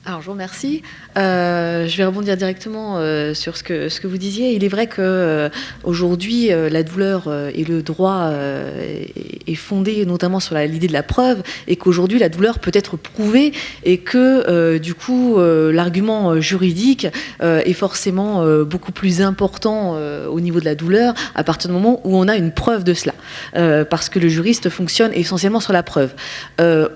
Alors, je vous remercie. Je vais rebondir directement sur ce que vous disiez. Il est vrai qu'aujourd'hui, la douleur et le droit est fondé notamment sur l'idée de la preuve, et qu'aujourd'hui, la douleur peut être prouvée, et que, du coup, l'argument juridique est forcément beaucoup plus important au niveau de la douleur à partir du moment où on a une preuve de cela. Parce que le juriste fonctionne essentiellement sur la preuve.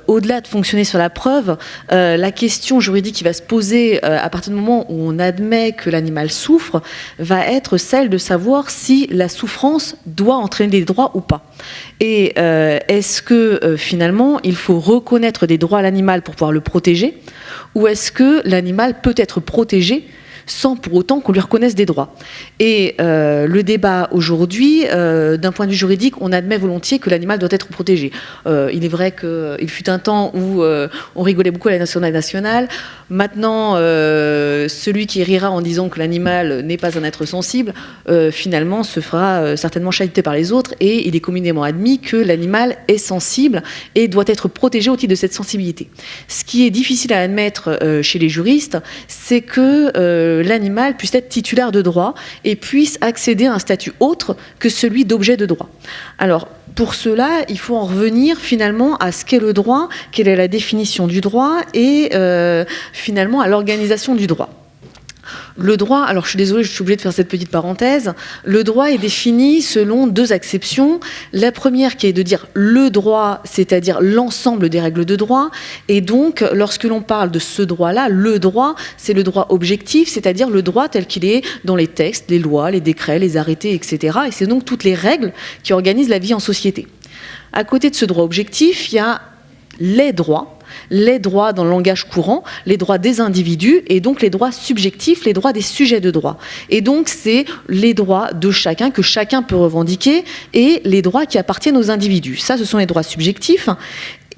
Au-delà de fonctionner sur la preuve, la question juridique qui va se poser à partir du moment où on admet que l'animal souffre va être celle de savoir si la souffrance doit entraîner des droits ou pas. Et est-ce que finalement il faut reconnaître des droits à l'animal pour pouvoir le protéger, ou est-ce que l'animal peut être protégé sans pour autant qu'on lui reconnaisse des droits. Et le débat aujourd'hui, d'un point de vue juridique, on admet volontiers que l'animal doit être protégé. Il est vrai qu'il fut un temps où on rigolait beaucoup à la nationale. Maintenant, celui qui rira en disant que l'animal n'est pas un être sensible, finalement se fera certainement chahuter par les autres, et il est communément admis que l'animal est sensible et doit être protégé au titre de cette sensibilité. Ce qui est difficile à admettre chez les juristes, c'est que l'animal puisse être titulaire de droit et puisse accéder à un statut autre que celui d'objet de droit. Alors, pour cela, il faut en revenir finalement à ce qu'est le droit, quelle est la définition du droit, et finalement à l'organisation du droit. Le droit, alors je suis désolée, je suis obligée de faire cette petite parenthèse, le droit est défini selon deux acceptions. La première qui est de dire le droit, c'est-à-dire l'ensemble des règles de droit, et donc lorsque l'on parle de ce droit-là, le droit, c'est le droit objectif, c'est-à-dire le droit tel qu'il est dans les textes, les lois, les décrets, les arrêtés, etc. Et c'est donc toutes les règles qui organisent la vie en société. À côté de ce droit objectif, il y a les droits dans le langage courant, les droits des individus, et donc les droits subjectifs, les droits des sujets de droit. Et donc c'est les droits de chacun, que chacun peut revendiquer, et les droits qui appartiennent aux individus. Ça, ce sont les droits subjectifs.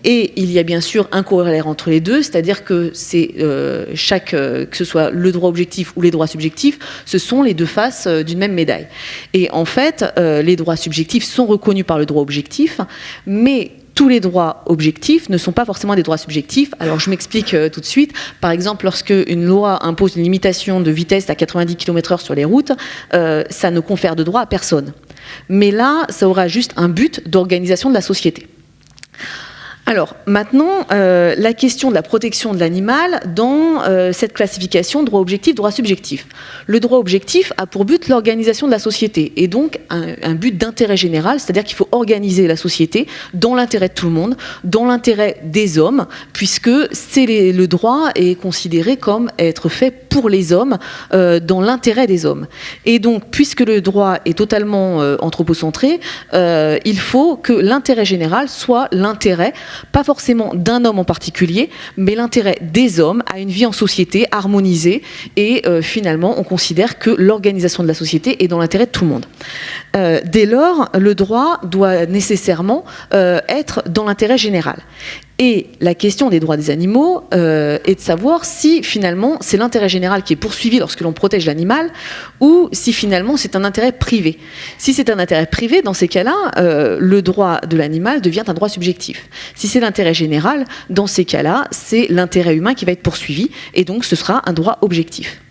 Et il y a bien sûr un corollaire entre les deux, c'est-à-dire que c'est que ce soit le droit objectif ou les droits subjectifs, ce sont les deux faces d'une même médaille. Et en fait, les droits subjectifs sont reconnus par le droit objectif, mais tous les droits objectifs ne sont pas forcément des droits subjectifs. Alors je m'explique tout de suite. Par exemple, lorsque une loi impose une limitation de vitesse à 90 km/h sur les routes, ça ne confère de droit à personne. Mais là, ça aura juste un but d'organisation de la société. Alors, maintenant, la question de la protection de l'animal dans cette classification droit objectif, droit subjectif. Le droit objectif a pour but l'organisation de la société, et donc un but d'intérêt général, c'est-à-dire qu'il faut organiser la société dans l'intérêt de tout le monde, dans l'intérêt des hommes, puisque le droit est considéré comme être fait pour les hommes, dans l'intérêt des hommes. Et donc, puisque le droit est totalement anthropocentré, il faut que l'intérêt général soit l'intérêt pas forcément d'un homme en particulier, mais l'intérêt des hommes à une vie en société harmonisée, et finalement on considère que l'organisation de la société est dans l'intérêt de tout le monde. Dès lors, le droit doit nécessairement être dans l'intérêt général. Et la question des droits des animaux est de savoir si finalement c'est l'intérêt général qui est poursuivi lorsque l'on protège l'animal, ou si finalement c'est un intérêt privé. Si c'est un intérêt privé, dans ces cas-là, le droit de l'animal devient un droit subjectif. Si c'est l'intérêt général, dans ces cas-là, c'est l'intérêt humain qui va être poursuivi, et donc ce sera un droit objectif.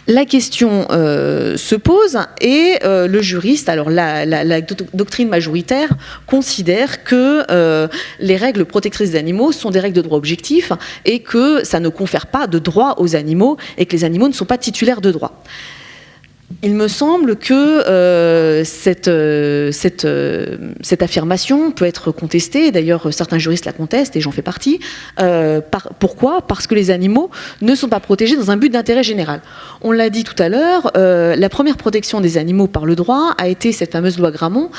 La question se pose, et le juriste, alors la doctrine majoritaire considère que les règles protectrices des animaux sont des règles de droit objectif, et que ça ne confère pas de droit aux animaux, et que les animaux ne sont pas titulaires de droit. Il me semble que cette affirmation peut être contestée. D'ailleurs, certains juristes la contestent, et j'en fais partie. Pourquoi ? Parce que les animaux ne sont pas protégés dans un but d'intérêt général. On l'a dit tout à l'heure, la première protection des animaux par le droit a été cette fameuse loi Grammont,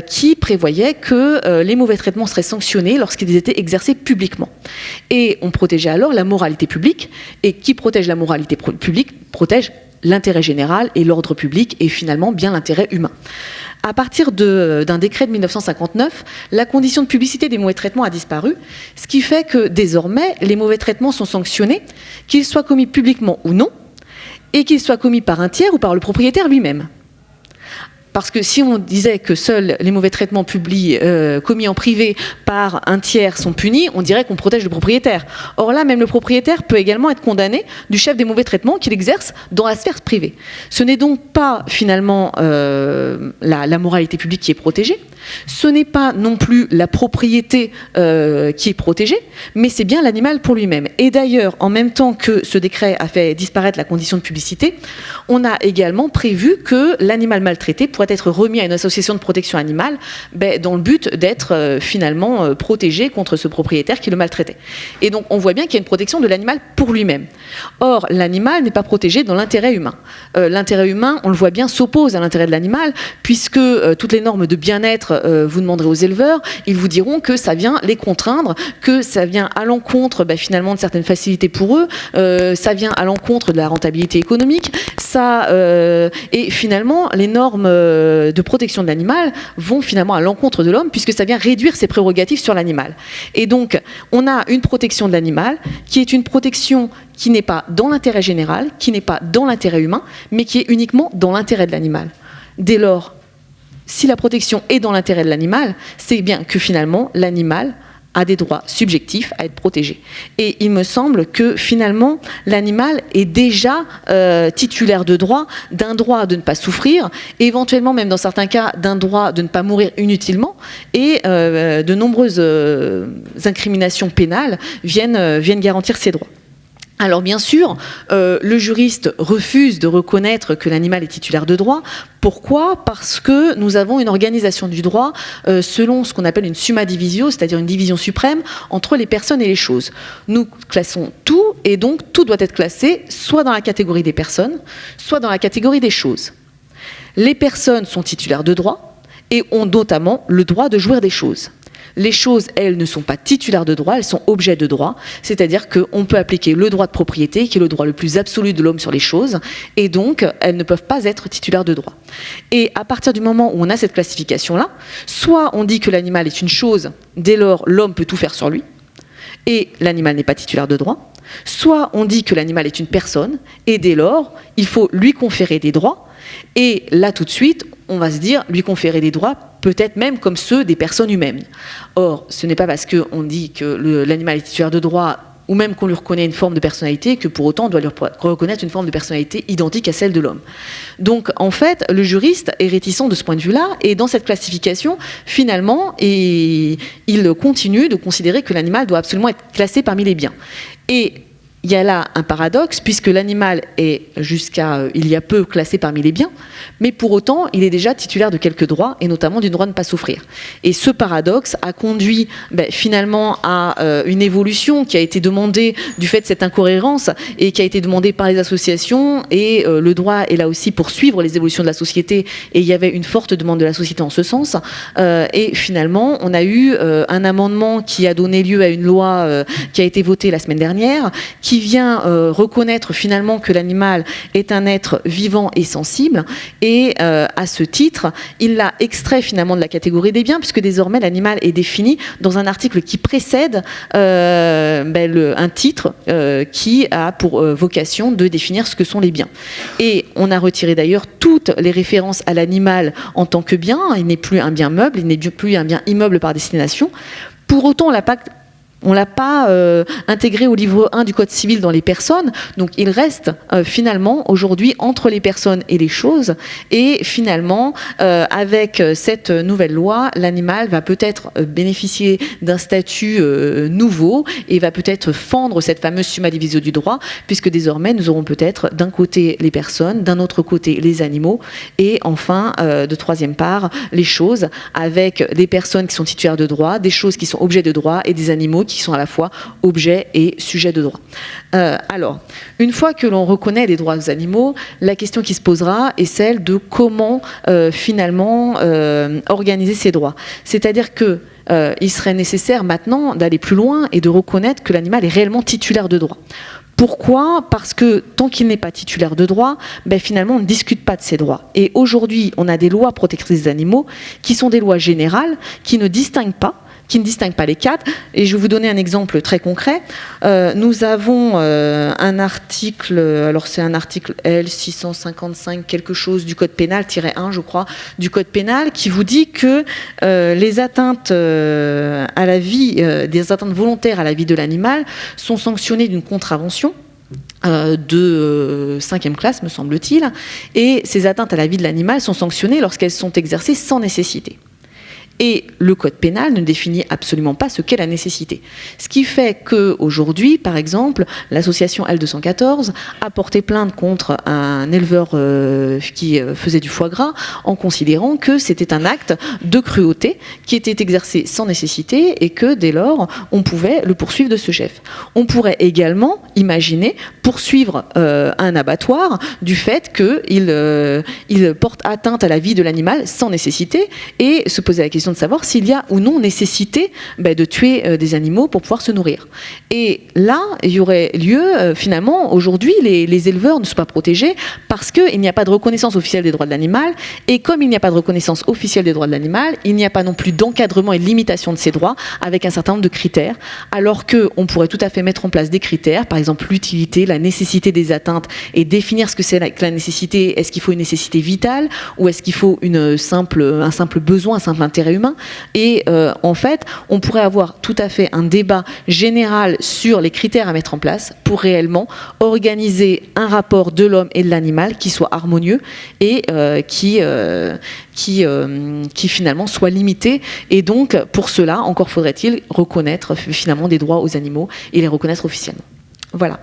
qui prévoyait que les mauvais traitements seraient sanctionnés lorsqu'ils étaient exercés publiquement. Et on protégeait alors la moralité publique, et qui protège la moralité publique protège l'intérêt général et l'ordre public, et finalement bien l'intérêt humain. À partir d'un décret de 1959, la condition de publicité des mauvais traitements a disparu, ce qui fait que désormais, les mauvais traitements sont sanctionnés, qu'ils soient commis publiquement ou non, et qu'ils soient commis par un tiers ou par le propriétaire lui-même. parce que si on disait que seuls les mauvais traitements commis en privé par un tiers sont punis, on dirait qu'on protège le propriétaire. Or là, même le propriétaire peut également être condamné du chef des mauvais traitements qu'il exerce dans la sphère privée. Ce n'est donc pas finalement la moralité publique qui est protégée, ce n'est pas non plus la propriété qui est protégée, mais c'est bien l'animal pour lui-même. Et d'ailleurs, en même temps que ce décret a fait disparaître la condition de publicité, on a également prévu que l'animal maltraité pourrait être remis à une association de protection animale dans le but d'être finalement protégé contre ce propriétaire qui le maltraitait. Et donc on voit bien qu'il y a une protection de l'animal pour lui-même. Or, l'animal n'est pas protégé dans l'intérêt humain. L'intérêt humain, on le voit bien, s'oppose à l'intérêt de l'animal, puisque toutes les normes de bien-être, vous demanderez aux éleveurs, ils vous diront que ça vient les contraindre, que ça vient à l'encontre finalement de certaines facilités pour eux, ça vient à l'encontre de la rentabilité économique, et finalement les normes de protection de l'animal vont finalement à l'encontre de l'homme, puisque ça vient réduire ses prérogatives sur l'animal. Et donc on a une protection de l'animal qui est une protection qui n'est pas dans l'intérêt général, qui n'est pas dans l'intérêt humain, mais qui est uniquement dans l'intérêt de l'animal. Dès lors, si la protection est dans l'intérêt de l'animal, c'est bien que finalement l'animal a des droits subjectifs à être protégé. Et il me semble que finalement l'animal est déjà titulaire de droit, d'un droit de ne pas souffrir, et éventuellement même dans certains cas d'un droit de ne pas mourir inutilement, et de nombreuses incriminations pénales viennent garantir ces droits. Alors bien sûr, le juriste refuse de reconnaître que l'animal est titulaire de droit. Pourquoi ? Parce que nous avons une organisation du droit selon ce qu'on appelle une summa divisio, c'est-à-dire une division suprême entre les personnes et les choses. Nous classons tout, et donc tout doit être classé soit dans la catégorie des personnes, soit dans la catégorie des choses. Les personnes sont titulaires de droit et ont notamment le droit de jouir des choses. Les choses, elles, ne sont pas titulaires de droit, elles sont objets de droit, c'est-à-dire qu'on peut appliquer le droit de propriété, qui est le droit le plus absolu de l'homme sur les choses, et donc elles ne peuvent pas être titulaires de droit. Et à partir du moment où on a cette classification-là, soit on dit que l'animal est une chose, dès lors l'homme peut tout faire sur lui, et l'animal n'est pas titulaire de droit, soit on dit que l'animal est une personne, et dès lors, il faut lui conférer des droits, et là tout de suite, on va se dire, lui conférer des droits, peut-être même comme ceux des personnes humaines. Or, ce n'est pas parce qu'on dit que l'animal est titulaire de droit, ou même qu'on lui reconnaît une forme de personnalité, que pour autant on doit lui reconnaître une forme de personnalité identique à celle de l'homme. Donc, en fait, le juriste est réticent de ce point de vue-là, et dans cette classification, finalement, il continue de considérer que l'animal doit absolument être classé parmi les biens. Et il y a là un paradoxe, puisque l'animal est jusqu'à il y a peu classé parmi les biens, mais pour autant, il est déjà titulaire de quelques droits, et notamment du droit de ne pas souffrir. Et ce paradoxe a conduit finalement à une évolution qui a été demandée du fait de cette incohérence, et qui a été demandée par les associations, et le droit est là aussi pour suivre les évolutions de la société, et il y avait une forte demande de la société en ce sens. Et finalement, on a eu un amendement qui a donné lieu à une loi qui a été votée la semaine dernière, qui vient reconnaître finalement que l'animal est un être vivant et sensible, et à ce titre, il l'a extrait finalement de la catégorie des biens, puisque désormais l'animal est défini dans un article qui précède un titre qui a pour vocation de définir ce que sont les biens. Et on a retiré d'ailleurs toutes les références à l'animal en tant que bien, il n'est plus un bien meuble, il n'est plus un bien immeuble par destination. Pour autant, on ne l'a pas intégré au livre 1 du Code civil dans les personnes, donc il reste finalement aujourd'hui entre les personnes et les choses, et finalement avec cette nouvelle loi, l'animal va peut-être bénéficier d'un statut nouveau, et va peut-être fendre cette fameuse summa divisio du droit, puisque désormais nous aurons peut-être d'un côté les personnes, d'un autre côté les animaux, et enfin de troisième part les choses, avec des personnes qui sont titulaires de droit, des choses qui sont objets de droit, et des animaux qui sont à la fois objets et sujets de droit. Alors, une fois que l'on reconnaît les droits aux animaux, la question qui se posera est celle de comment finalement organiser ces droits. C'est-à-dire que il serait nécessaire maintenant d'aller plus loin et de reconnaître que l'animal est réellement titulaire de droit. Pourquoi ? Parce que tant qu'il n'est pas titulaire de droit, finalement on ne discute pas de ses droits. Et aujourd'hui, on a des lois protectrices des animaux qui sont des lois générales, qui ne distinguent pas qui ne distingue pas les cadres. Et je vais vous donner un exemple très concret. Nous avons un article, alors c'est un article L655 quelque chose du code pénal, -1 je crois, du code pénal, qui vous dit que les atteintes à la vie, des atteintes volontaires à la vie de l'animal sont sanctionnées d'une contravention de 5e classe, me semble-t-il, et ces atteintes à la vie de l'animal sont sanctionnées lorsqu'elles sont exercées sans nécessité. Et le code pénal ne définit absolument pas ce qu'est la nécessité. Ce qui fait qu'aujourd'hui, par exemple, l'association L214 a porté plainte contre un éleveur qui faisait du foie gras en considérant que c'était un acte de cruauté qui était exercé sans nécessité et que dès lors, on pouvait le poursuivre de ce chef. On pourrait également imaginer poursuivre un abattoir du fait qu'il porte atteinte à la vie de l'animal sans nécessité et se poser la question de savoir s'il y a ou non nécessité de tuer des animaux pour pouvoir se nourrir. Et là, il y aurait lieu, finalement, aujourd'hui, les éleveurs ne sont pas protégés parce qu'il n'y a pas de reconnaissance officielle des droits de l'animal, et comme il n'y a pas de reconnaissance officielle des droits de l'animal, il n'y a pas non plus d'encadrement et de limitation de ces droits avec un certain nombre de critères, alors qu'on pourrait tout à fait mettre en place des critères, par exemple l'utilité, la nécessité des atteintes, et définir ce que c'est que la nécessité. Est-ce qu'il faut une nécessité vitale, ou est-ce qu'il faut un simple besoin, un simple intérêt humain. Et en fait, on pourrait avoir tout à fait un débat général sur les critères à mettre en place pour réellement organiser un rapport de l'homme et de l'animal qui soit harmonieux et qui finalement soit limité. Et donc, pour cela, encore faudrait-il reconnaître finalement des droits aux animaux et les reconnaître officiellement. Voilà.